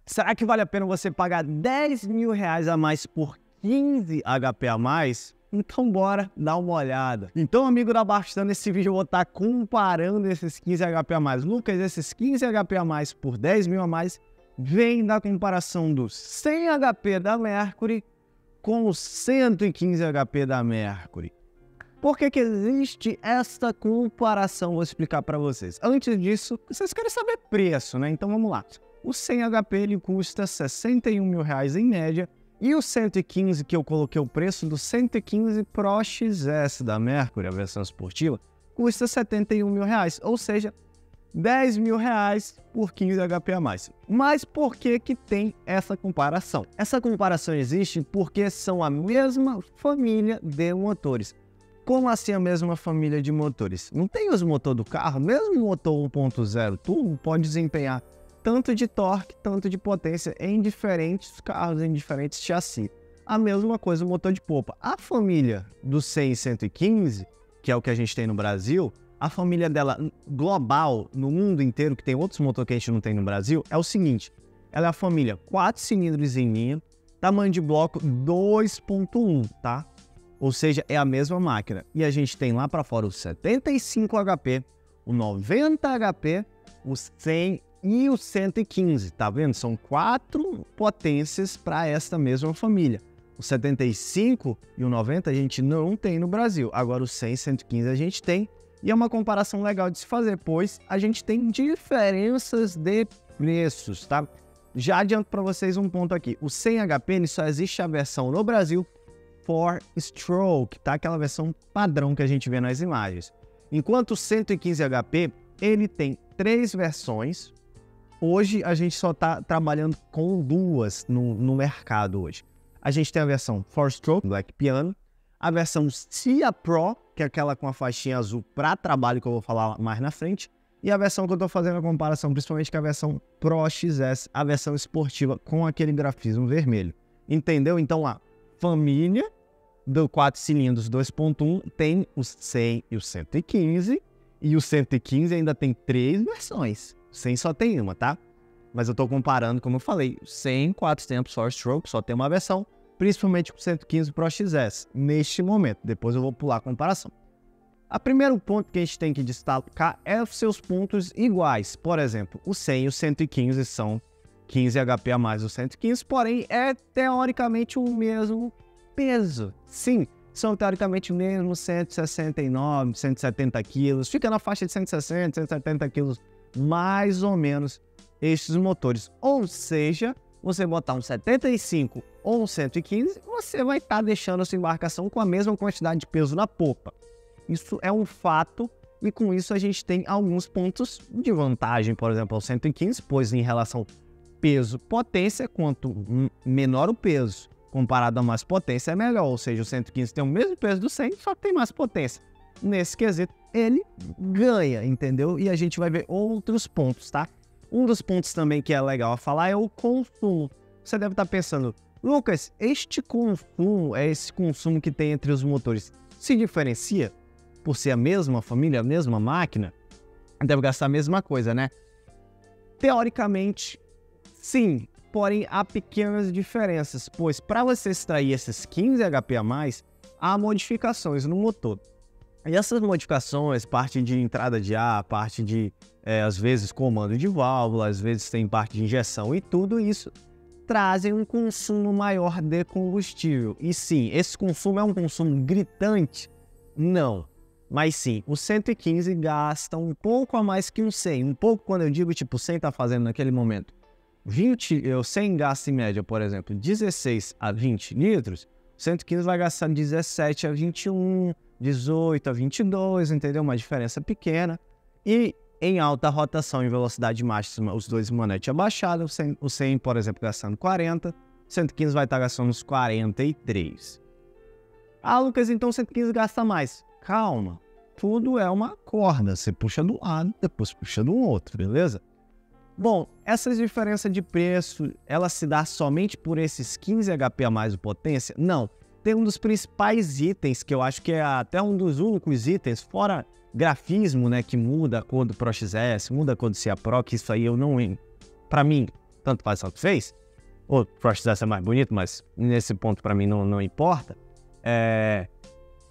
Será que vale a pena você pagar 10 mil reais a mais por 15 HP a mais? Então bora dar uma olhada. Então, amigo da Bastando, nesse vídeo eu vou estar comparando esses 15 HP a mais. Lucas, esses 15 HP a mais por 10 mil a mais vem da comparação dos 100 HP da Mercury com os 115 HP da Mercury. Por que existe essa comparação? Vou explicar para vocês. Antes disso, vocês querem saber preço, né? Então vamos lá. O 100 HP ele custa 61 mil reais em média. E o 115, que eu coloquei o preço do 115 Pro XS da Mercury, a versão esportiva, custa 71 mil reais. Ou seja, 10 mil reais por 15 HP a mais. Mas por que tem essa comparação? Essa comparação existe porque são a mesma família de motores. Como assim a mesma família de motores? Não tem os motores do carro? Mesmo o motor 1.0 turbo pode desempenhar tanto de torque, tanto de potência em diferentes carros, em diferentes chassis. A mesma coisa o motor de polpa. A família do 100 e 115, que é o que a gente tem no Brasil, a família dela global, no mundo inteiro, que tem outros motores que a gente não tem no Brasil, é o seguinte. Ela é a família 4 cilindros em linha, tamanho de bloco 2.1, tá? Ou seja, é a mesma máquina. E a gente tem lá para fora o 75 HP, o 90 HP, o 100 e o 115, tá vendo? São 4 potências para esta mesma família. O 75 e o 90 a gente não tem no Brasil. Agora o 100 e 115 a gente tem. E é uma comparação legal de se fazer, pois a gente tem diferenças de preços, tá? Já adianto para vocês um ponto aqui. O 100 HP ele só existe a versão no Brasil 4-stroke, tá? Aquela versão padrão que a gente vê nas imagens. Enquanto o 115 HP ele tem 3 versões. Hoje a gente só está trabalhando com 2 no mercado hoje. A gente tem a versão 4-stroke, Black Piano, a versão Cia Pro, que é aquela com a faixinha azul para trabalho, que eu vou falar mais na frente, e a versão que eu estou fazendo a comparação, principalmente com a versão Pro XS, a versão esportiva com aquele grafismo vermelho. Entendeu? Então a família do 4 cilindros 2.1 tem os 100 e o 115, e o 115 ainda tem 3 versões. 100 só tem uma, tá? Mas eu tô comparando, como eu falei, 100, 4 tempos, 4-stroke, só tem uma versão, principalmente com 115 Pro XS, neste momento. Depois eu vou pular a comparação. O primeiro ponto que a gente tem que destacar é os seus pontos iguais. Por exemplo, o 100 e o 115 são 15 HP a mais do 115, porém é teoricamente o mesmo peso. Sim, são teoricamente o mesmo 169, 170 quilos, fica na faixa de 160, 170 quilos, mais ou menos, estes motores. Ou seja, você botar um 75 ou um 115, você vai estar deixando a sua embarcação com a mesma quantidade de peso na popa. Isso é um fato e com isso a gente tem alguns pontos de vantagem, por exemplo, ao 115, pois em relação peso-potência, quanto menor o peso comparado a mais potência é melhor. Ou seja, o 115 tem o mesmo peso do 100, só que tem mais potência. Nesse quesito, ele ganha, entendeu? E a gente vai ver outros pontos, tá? Um dos pontos também que é legal a falar é o consumo. Você deve estar pensando, Lucas, este consumo, esse consumo que tem entre os motores, se diferencia por ser a mesma família, a mesma máquina? Deve gastar a mesma coisa, né? Teoricamente, sim. Porém, há pequenas diferenças, pois para você extrair esses 15 HP a mais, há modificações no motor. E essas modificações, parte de entrada de ar, parte de, às vezes, comando de válvula, às vezes tem parte de injeção e tudo isso trazem um consumo maior de combustível. E sim, esse consumo é um consumo gritante? Não. Mas sim, o 115 gasta um pouco a mais que um 100. Um pouco quando eu digo, tipo, o 100 está fazendo naquele momento 100 gasta em média, por exemplo, 16 a 20 litros, o 115 vai gastar 17 a 21, 18 a 22, entendeu? Uma diferença pequena. E em alta rotação e velocidade máxima, os dois manete abaixada, o 100, por exemplo, gastando 40, o 115 vai estar gastando uns 43. Ah, Lucas, então o 115 gasta mais. Calma, tudo é uma corda, você puxa do lado, depois puxa do outro, beleza? Bom, essa diferença de preço, ela se dá somente por esses 15 HP a mais de potência? Não. Tem um dos principais itens, que eu acho que é até um dos únicos itens, fora grafismo, né, que muda a cor do Pro XS, muda a cor do Cia Pro, que isso aí eu não... Pra mim, tanto faz, tanto fez. O Crush S é mais bonito, mas nesse ponto para mim não importa.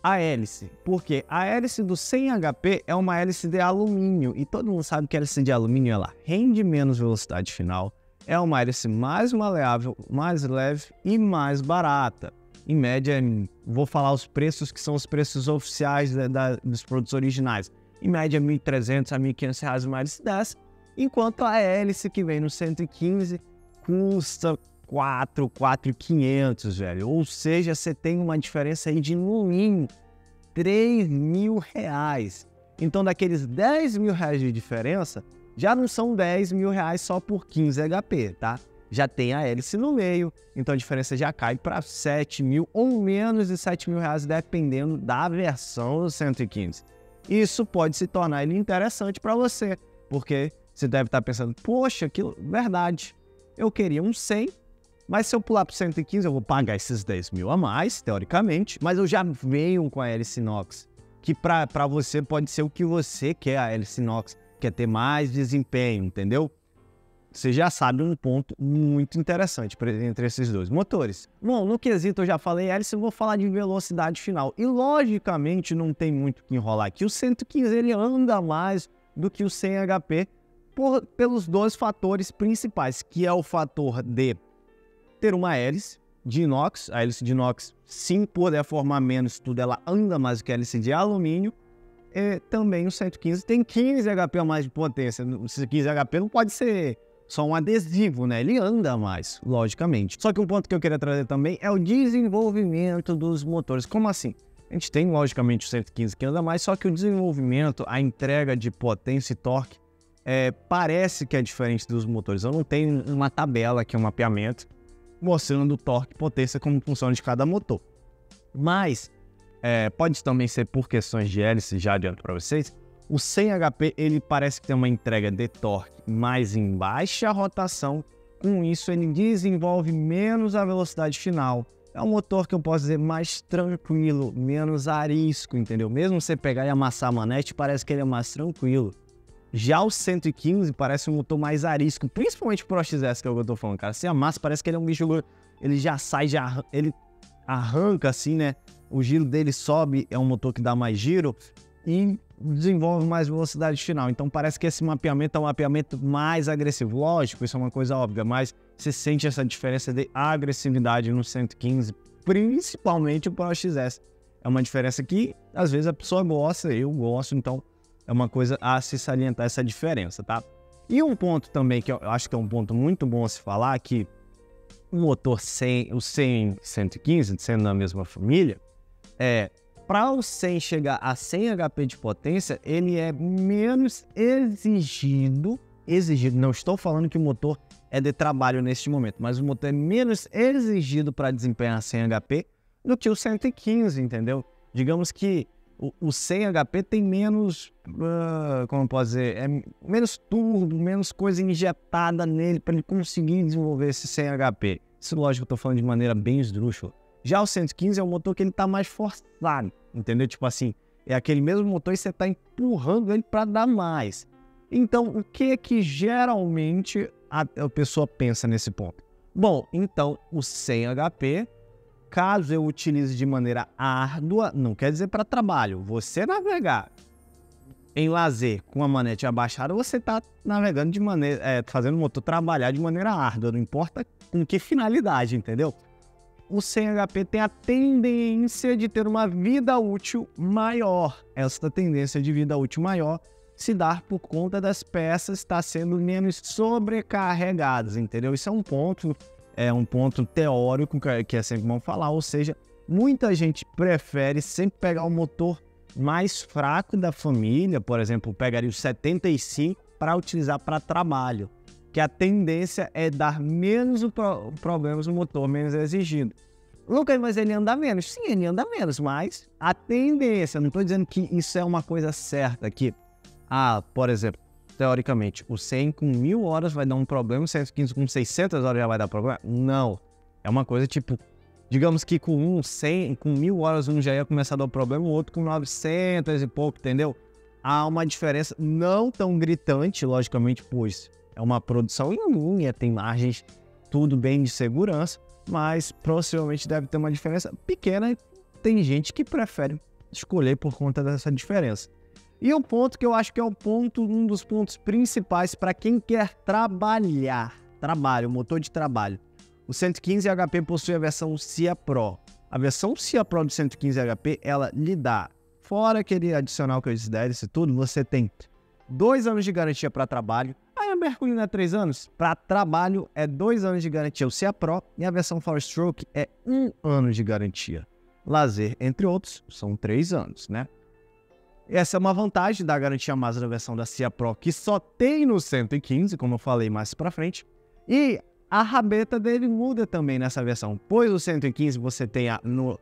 A hélice. Porque a hélice do 100 HP é uma hélice de alumínio. E todo mundo sabe que a hélice de alumínio ela rende menos velocidade final. É uma hélice mais maleável, mais leve e mais barata. Em média, vou falar os preços que são os preços oficiais dos produtos originais. Em média, R$ 1.300 a R$ 1.500 uma hélice dessa. Enquanto a hélice que vem no 115 custa 4.500, velho. Ou seja, você tem uma diferença aí de, no mínimo, R$ 3.000. Então, daqueles R$ 10.000 de diferença, já não são R$ 10.000 só por 15 HP, tá? Já tem a hélice no meio, então a diferença já cai para 7.000 ou menos de R$ 7.000, dependendo da versão do 115. Isso pode se tornar ele interessante para você, porque você deve estar pensando, poxa, que verdade, eu queria um 100, mas se eu pular para o 115 eu vou pagar esses 10.000 a mais, teoricamente, mas eu já venho com a hélice inox, que para você pode ser o que você quer, a hélice inox, quer ter mais desempenho, entendeu? Você já sabe um ponto muito interessante entre esses dois motores. Bom, no quesito eu já falei hélice, eu vou falar de velocidade final. E logicamente não tem muito o que enrolar aqui. O 115 ele anda mais do que o 100 HP pelos dois fatores principais, que é o fator de ter uma hélice de inox. A hélice de inox, sim, por deformar menos tudo, ela anda mais do que a hélice de alumínio. E também o 115 tem 15 HP a mais de potência. Esse 15 HP não pode ser só um adesivo, né? Ele anda mais, logicamente. Só que um ponto que eu queria trazer também é o desenvolvimento dos motores. Como assim? A gente tem, logicamente, o 115 que anda mais, só que o desenvolvimento, a entrega de potência e torque, parece que é diferente dos motores. Eu não tenho uma tabela aqui, um mapeamento, mostrando o torque e potência como funciona de cada motor. Mas pode também ser por questões de hélice, já adianto para vocês. O 100 HP ele parece que tem uma entrega de torque mais em baixa rotação, com isso ele desenvolve menos a velocidade final. É um motor que eu posso dizer mais tranquilo, menos arisco, entendeu? Mesmo você pegar e amassar a manete, parece que ele é mais tranquilo. Já o 115 parece um motor mais arisco, principalmente pro XS, que é o que eu tô falando, cara. Você amassa, parece que ele é um bicho, ele já sai, ele arranca assim, né? O giro dele sobe, é um motor que dá mais giro e desenvolve mais velocidade final. Então parece que esse mapeamento é um mapeamento mais agressivo. Lógico, isso é uma coisa óbvia, mas você sente essa diferença de agressividade no 115, principalmente o Pro XS. É uma diferença que às vezes a pessoa gosta, eu gosto, então é uma coisa a se salientar essa diferença, tá? E um ponto também que eu acho que é um ponto muito bom a se falar, que o motor 100, o 100 115, sendo da mesma família, para o 100 chegar a 100 HP de potência, ele é menos exigido, não estou falando que o motor é de trabalho neste momento, mas o motor é menos exigido para desempenhar 100 HP do que o 115, entendeu? Digamos que o 100 HP tem menos, como eu posso dizer, menos turbo, menos coisa injetada nele para ele conseguir desenvolver esse 100 HP. Isso, lógico, eu estou falando de maneira bem esdrúxula. Já o 115 é um motor que ele tá mais forçado, entendeu? Tipo assim, é aquele mesmo motor e você tá empurrando ele para dar mais. Então, o que geralmente a pessoa pensa nesse ponto? Bom, então, o 100 HP, caso eu utilize de maneira árdua, não quer dizer para trabalho. Você navegar em lazer com a manete abaixada, você tá navegando de maneira, fazendo o motor trabalhar de maneira árdua, não importa com que finalidade, entendeu? O 100 HP tem a tendência de ter uma vida útil maior. Essa tendência de vida útil maior se dá por conta das peças estar sendo menos sobrecarregadas, entendeu? Isso é um ponto teórico que é sempre bom falar, ou seja, muita gente prefere sempre pegar o motor mais fraco da família, por exemplo, pegaria o 75 para utilizar para trabalho, que a tendência é dar menos problemas no motor, menos exigido. Lucas, mas ele anda menos? Sim, ele anda menos, mas a tendência, não estou dizendo que isso é uma coisa certa, que, por exemplo, teoricamente, o 100 com 1.000 horas vai dar um problema, o 115 com 600 horas já vai dar problema? Não, é uma coisa tipo, digamos que com 100, com 1.000 horas um já ia começar a dar problema, o outro com 900 e pouco, entendeu? Há uma diferença não tão gritante, logicamente, pois É uma produção em linha, tem margens, tudo bem de segurança, mas possivelmente deve ter uma diferença pequena. Tem gente que prefere escolher por conta dessa diferença. E o ponto que eu acho que é um dos pontos principais para quem quer trabalhar, motor de trabalho. O 115 HP possui a versão CIA Pro. A versão CIA Pro do 115 HP, ela lhe dá, fora aquele adicional que eu disse, e tudo, você tem 2 anos de garantia para trabalho. Aí a Mercury não é 3 anos? Para trabalho é 2 anos de garantia o CIA Pro e a versão 4Stroke é 1 ano de garantia. Lazer, entre outros, são 3 anos, né? Essa é uma vantagem da garantia Mazda da versão da CIA Pro, que só tem no 115, como eu falei mais pra frente. E a rabeta dele muda também nessa versão, pois o 115 você tem no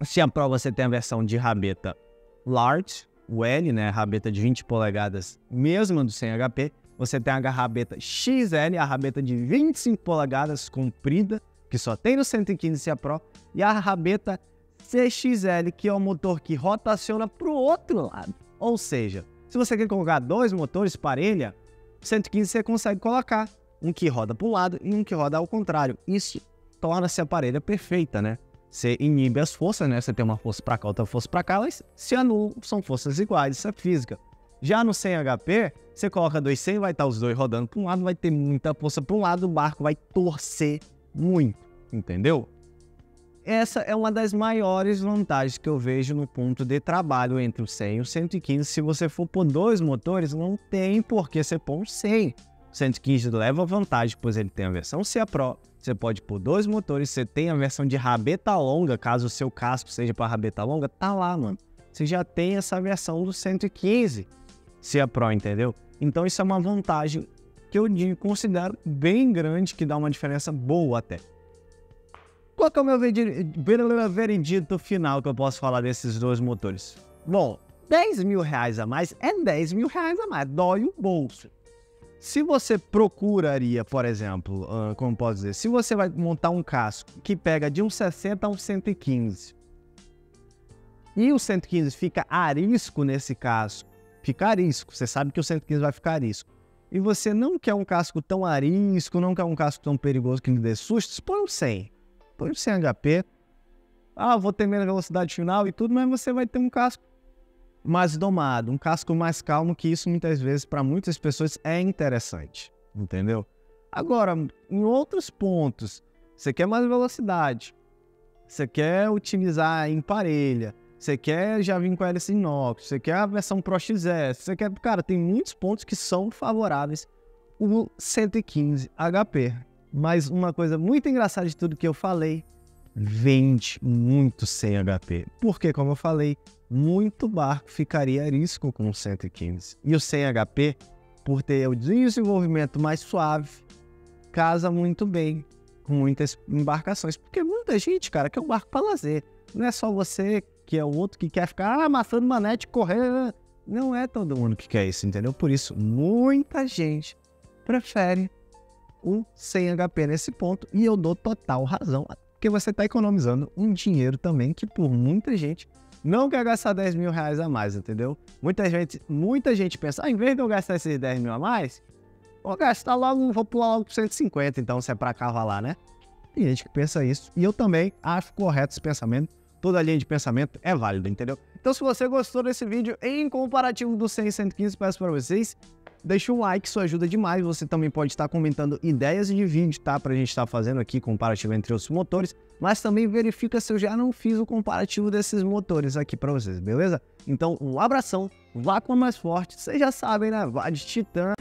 CIA Pro você tem a versão de rabeta Large, o L, né, rabeta de 20 polegadas, mesmo do 100 HP. Você tem a rabeta XL, a rabeta de 25 polegadas comprida, que só tem no 115 CIA Pro, e a rabeta CXL, que é o motor que rotaciona para o outro lado. Ou seja, se você quer colocar 2 motores parelha, 115 você consegue colocar um que roda para um lado e um que roda ao contrário. Isso torna-se a parelha perfeita, né? Você inibe as forças, né? Você tem uma força para cá, outra força para cá, elas se anulam, são forças iguais, isso é física. Já no 100 HP, você coloca 2 100, vai estar os dois rodando para um lado, vai ter muita força para um lado, o barco vai torcer muito, entendeu? Essa é uma das maiores vantagens que eu vejo no ponto de trabalho entre o 100 e o 115. Se você for por 2 motores, não tem por que você pôr um 100. O 115 leva vantagem, pois ele tem a versão CIA Pro. Você pode pôr 2 motores, você tem a versão de rabeta longa, caso o seu casco seja para rabeta longa, tá lá, mano. Você já tem essa versão do 115 CIA Pro, entendeu? Então isso é uma vantagem que eu considero bem grande, que dá uma diferença boa até. Qual que é o meu veredito final que eu posso falar desses 2 motores? Bom, 10 mil reais a mais é 10 mil reais a mais, dói o bolso. Se você procuraria, por exemplo, como posso dizer, se você vai montar um casco que pega de um 60 a um 115, e o 115 fica arisco nesse casco, fica arisco, você sabe que o 115 vai ficar arisco, e você não quer um casco tão arisco, não quer um casco tão perigoso que lhe dê sustos, põe um 100. Põe o 100 HP, vou ter menos velocidade final e tudo, mas você vai ter um casco mais domado, um casco mais calmo, que isso muitas vezes para muitas pessoas é interessante, entendeu? Agora, em outros pontos, você quer mais velocidade, você quer utilizar em parelha, você quer já vir com a hélice inox, você quer a versão Pro XS, você quer, cara, tem muitos pontos que são favoráveis o 115 HP. Mas uma coisa muito engraçada de tudo que eu falei, vende muito 100 HP. Porque, como eu falei, muito barco ficaria a risco com o 115. E o 100 HP, por ter o desenvolvimento mais suave, casa muito bem com muitas embarcações. Porque muita gente, cara, quer um barco para lazer. Não é só você que é o outro que quer ficar amassando manete, correr. Não é todo mundo que quer isso, entendeu? Por isso, muita gente prefere o 100 HP nesse ponto, e eu dou total razão, porque você está economizando um dinheiro também que por muita gente não quer gastar 10 mil reais a mais, entendeu? Muita gente pensa, em vez de eu gastar esses 10 mil a mais, vou gastar logo, vou pular logo para 150, então se é para cavalar, né? Tem gente que pensa isso, e eu também acho correto esse pensamento, toda linha de pensamento é válida, entendeu? Então se você gostou desse vídeo em comparativo do 100 e 115, peço para vocês, deixa um like, isso ajuda demais. Você também pode estar comentando ideias de vídeo, tá? Pra gente estar fazendo aqui comparativo entre os motores. Mas também verifica se eu já não fiz o comparativo desses motores aqui pra vocês, beleza? Então, um abração, vá com o mais forte. Vocês já sabem, né? Vá de Titã.